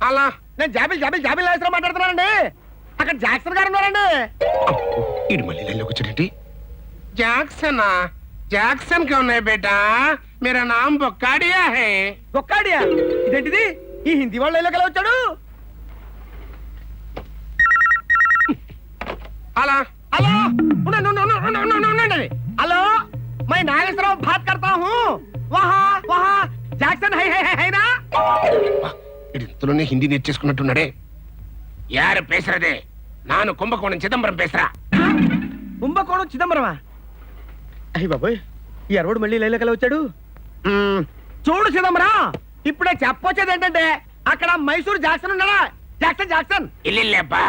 అలా నేను జాబిల్ నాగేశ్వరరావు మాట్లాడుతున్నానండి. అక్కడ జాక్సన్ గారు ఉన్నారండి. ఇడు మళ్ళీ లైన్లోకి వచ్చాడండి. జాక్సనా? జాక్సన్ క్యా ఉన్నాయి బేటా? మేరా నామ్ బొక్కాడియా హై. బొక్కాడియా? ఇదేంటిది? ఈ హిందీ వాళ్ళ లైన్లోకి ఎలా వచ్చాడు? అలా హలో హలో मैं नागेश्वरराव बात करता हूँ. वहाँ जैक्सन है ना? ఇంతలోనే హిందీ నేర్చేసుకున్నట్టున్నాడే. యారు పేసరదే? నాను కుంభకోణం చిదంబరం పేసరా. కుంభకోణం చిదంబరమా? అయ్యి బాబోయ్, ఈ అరవడు మళ్ళీ లైన్లోకి ఎలా వచ్చాడు? చూడు చిదంబరం, ఇప్పుడే చెప్పొచ్చేది ఏంటంటే అక్కడ మైసూర్ జాక్సన్ ఉన్నాడా? జాక్సన్ இல்லப்பா,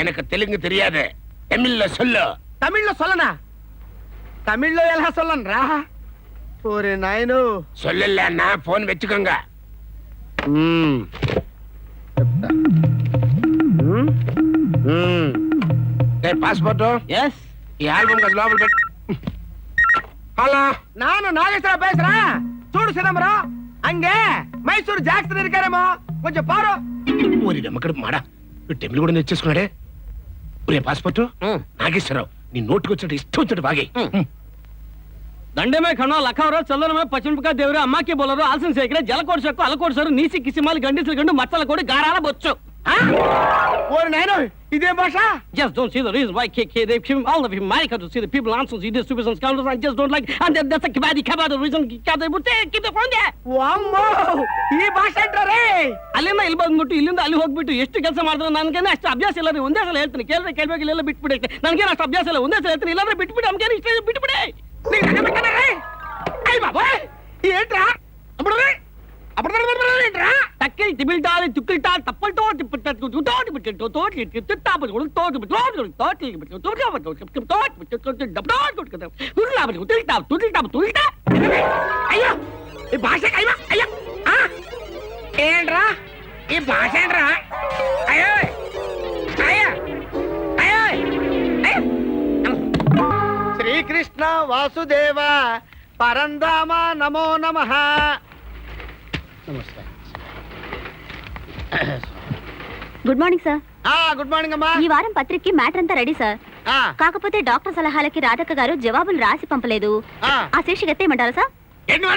எனக்கு தெலுங்கு தெரியாது. தமிழ்ல சொல்லு. తమిళ్లో సొల్లనా? తమిళ్లో ఎలా సొల్లను రా? ఓరే నాయను. சொல்லலன்னா போன் வெச்சுக்கோங்க. Passport yes. ఈ ఆల్బమ్ కదా లోపల పెట్టు. హలో, నాను నాగేశ్వరరావు పేసరా. చూడు చిదంబరం, అంగే మైసూర్ జాక్సన్ ఇరికారేమో, కొంచెం పారు. ఓరి నమ్మకం మాడా, టెంపుల్ కూడా నేర్చేసుకున్నాడే. ఒరే పాస్పోర్ట్ నాగేశ్వరరావు, నీ నోటుకు వచ్చినట్టు ఇష్టం వచ్చినట్టు బాగే. దండే में खड़ा लखा रो चलन में पश्चिम का देवरे अम्मा की बोलरो आसन से एकरे जलकोट सकु अलकोट सर नीसी किसी माल गंडिसल गंडु मచ్చల कोडी गाराला बొచ్చు. ఓరి నాయనో, ఇదే భాష? Just don't see the reason why they came all of America to see the people answers in these stupid scoundrels. I just don't like, and that's a kabadi the reason they would keep the phone there. ವಾಮ್ಮೋ, ಈ ಭಾಷೆ ಅಂತಾರೆ. ಅಲ್ಲಿಂದ ಇಲ್ಲಿ ಬಂದ್ಬಿಟ್ಟು ಇಲ್ಲಿಂದ ಅಲ್ಲಿ ಹೋಗ್ಬಿಟ್ಟು ಎಷ್ಟು ಕೆಲಸ ಮಾಡಿದ್ರು ನನಗೇನು ಅಷ್ಟು ಅಭ್ಯಾಸ ಇಲ್ಲ. ಒಂದೇ ಸಲ ಹೇಳ್ತೀನಿ, ಕೇಳ್ಬೇಕು ಇಲ್ಲೆಲ್ಲ ಬಿಟ್ಬಿಡಿ. ನನಗೇನು ಅಷ್ಟು ಅಭ್ಯಾಸ ಇಲ್ಲ. ಒಂದೇ ಸಲ ಹೇಳ್ತೀನಿ, ಇಲ್ಲಾಂದ್ರೆ ಬಿಟ್ಬಿಡಿ. ನಮ್ಗೇನು ಇಷ್ಟ ಬಿಟ್ಬಿಡಿ. అయ్యి బాబోయ్, ఏంట్రా అప్పుడేంట్రా? టక్కిల్ తిబిల్టాలి తుక్కిల్టాలి తప్పల్టో తిప్పట్టు తోటి బిట్టు తోటి తిత్తాపడు తోటి బిట్టు తోటి బిట్టు తోటి తోటి తుల్టా. అయ్యో, ఈ భాష అయ్యా అయ్యా. ఏంట్రా ఈ భాష? ఏంట్రా? అయ్యో అయ్యా అయ్యో. శ్రీకృష్ణ వాసుదేవ పరంధామ నమో నమః. Good morning sir. Good morning అమ్మా. ఈ వారం పత్రికకి మ్యాటర్ అంతా రెడీ సార్. కాకపోతే డాక్టర్ సలహాలకి రాధక్క గారు జవాబులు రాసి పంపలేదు. ఆ శీర్షిక ఎత్తేయమంటారా సార్? ఎన్ని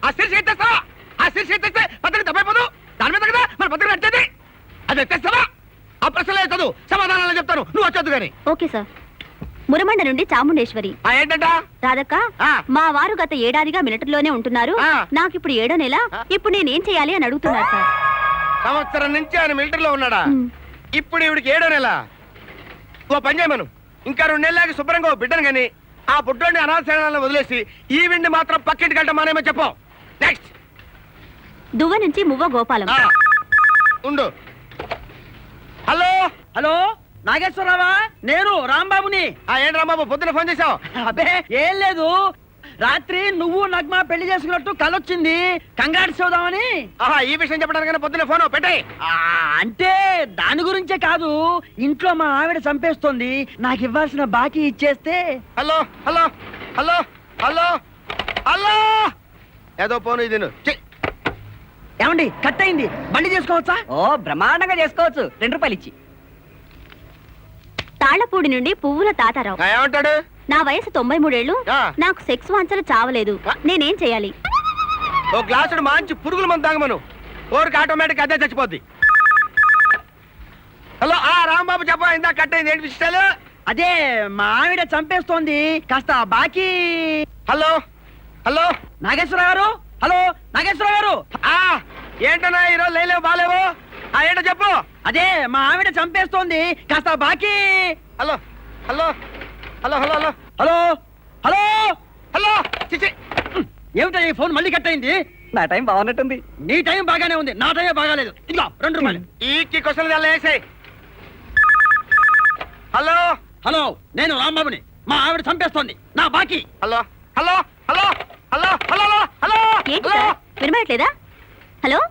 ఆ శీర్షిక ఎత్తేస్తావా? ఆ శీర్షిక ఎత్తేస్తే పత్రిక తప్పైపోదు. దాని మీద కదా మన పత్రిక నచ్చేది. అది ఎత్తేస్తావా? ఆ ప్రశ్నలే చదువు, సమాధానాలు చెప్తాను, నువ్వు వచ్చొద్దు గాని. Okay sir. మురమండ నుండి చాముండేశ్వరి. ఏంటంట? రాధక్క, మా వారు గత ఏడాదిగా మిలిటరీలోనే ఉంటున్నారు. నాకు ఇప్పుడు 7వ నెల. ఇప్పుడు నేనేం చేయాలి అని అడుగుతున్నారు సార్. సంవత్సరం నుంచి ఆయన మిలిటరీలో ఉన్నాడా? ఇప్పుడు ఇవిడికి 7వ నెల. ఓ పని చేయమను, ఇంకా 2 నెలలకి శుభ్రంగా ఓ బిడ్డను గాని ఆ బుడ్డోని అనాథశాలను వదిలేసి ఈ విండి మాత్రం పక్కింటికి వెళ్ళటమానేమో చెప్పు. నెక్స్ట్. దువ్వ నుంచి మువ్వ గోపాలం. ఉండు. హలో హలో, నాగేశ్వరరావా? నేను రాంబాబుని. ఏంటి రాంబాబు, పొద్దున ఫోన్ చేసావు? అబ్బే ఏం లేదు, రాత్రి నువ్వు నగ్మా పెళ్లి చేసుకున్నట్టు కలొచ్చింది. కంగ్రాట్స్ చూద్దామని. ఈ విషయం చెప్పడానికి పొద్దున ఫోన్ పెట్టాయి. అంటే దాని గురించే కాదు, ఇంట్లో మా ఆవిడ చంపేస్తోంది. నాకు ఇవ్వాల్సిన బాకీ ఇచ్చేస్తే. Hello hello hello hello hello ఏదో ఫోన్ ఇది. ఏమండి, కట్ అయింది. బండి చేసుకోవచ్చా? ఓ బ్రహ్మాండంగా చేసుకోవచ్చు. 2 రూపాయలు ఇచ్చి. తాళ్లపూడి నుండి పువ్వుల తాతారావు. ఏమంటాడు? నా వయసు 93 ఏళ్ళు. నాకు సెక్స్ వాంఛలు చావలేదు. నేనేం చేయాలి? ఓ గ్లాసుడు మంచి పురుగుల మందు తాగమను, ఓరికి ఆటోమేటిక్ అదే చచ్చిపోద్ది. హలో రాంబాబు చెప్ప, ఇందా కట్ అయింది, ఏంటి విషయాలు? అదే మా ఆవిడ చంపేస్తోంది, కాస్త బాకీ. హలో హలో నాగేశ్వరరావు గారు. హలో నాగేశ్వరరావు గారు. ఏంటన్నా ఈరోజు లేలేవు బాలేవు? ఏంటో చెప్పు. అదే మా ఆవిడ చంపేస్తోంది, కాస్త బాకీ. Hello hello hello hello hello hello hello hello చిచి, ఏమిటో ఈ ఫోన్ మళ్ళీ కట్ అయింది? నా టైం బాగున్నట్టుంది. నీ టైం బాగానే ఉంది, నా టైం బాగాలేదు. ఇదిగో 2 రూపాయలు. ఈ క్వశ్చన్ వేసాయి. హలో హలో, నేను రాంబాబుని. మా ఆవిడ చంపేస్తోంది, నా బాకీ. Hello hello hello hello hello hello ఏంటి సార్, వినబడట్లేదా? హలో,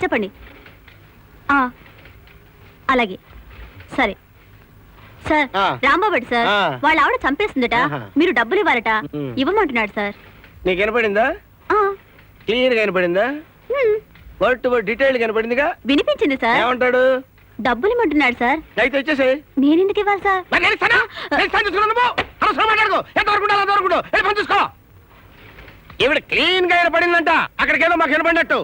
చెప్పండి. అలాగే, సరే సార్. రాంబాబు సార్, వాళ్ళ ఆవిడ చంపేస్తుందట. మీరు డబ్బులు ఇవ్వాలట. ఇవ్వమంటున్నాడు సార్. నీకు వినపడిందా? క్లియర్ గా వినపడిందా? Word detail కనపడిందిగా. వినిపించింది సార్. ఏమంటాడు? డబ్బులు ఇమ్మంటున్నాడు సార్. అయితే వచ్చేసి నేనెందుకు ఇవ్వాలి సార్? ఈవిడ క్లీన్ గా కనపడిందంట, అక్కడికేదో మాకు కనపడినట్టు.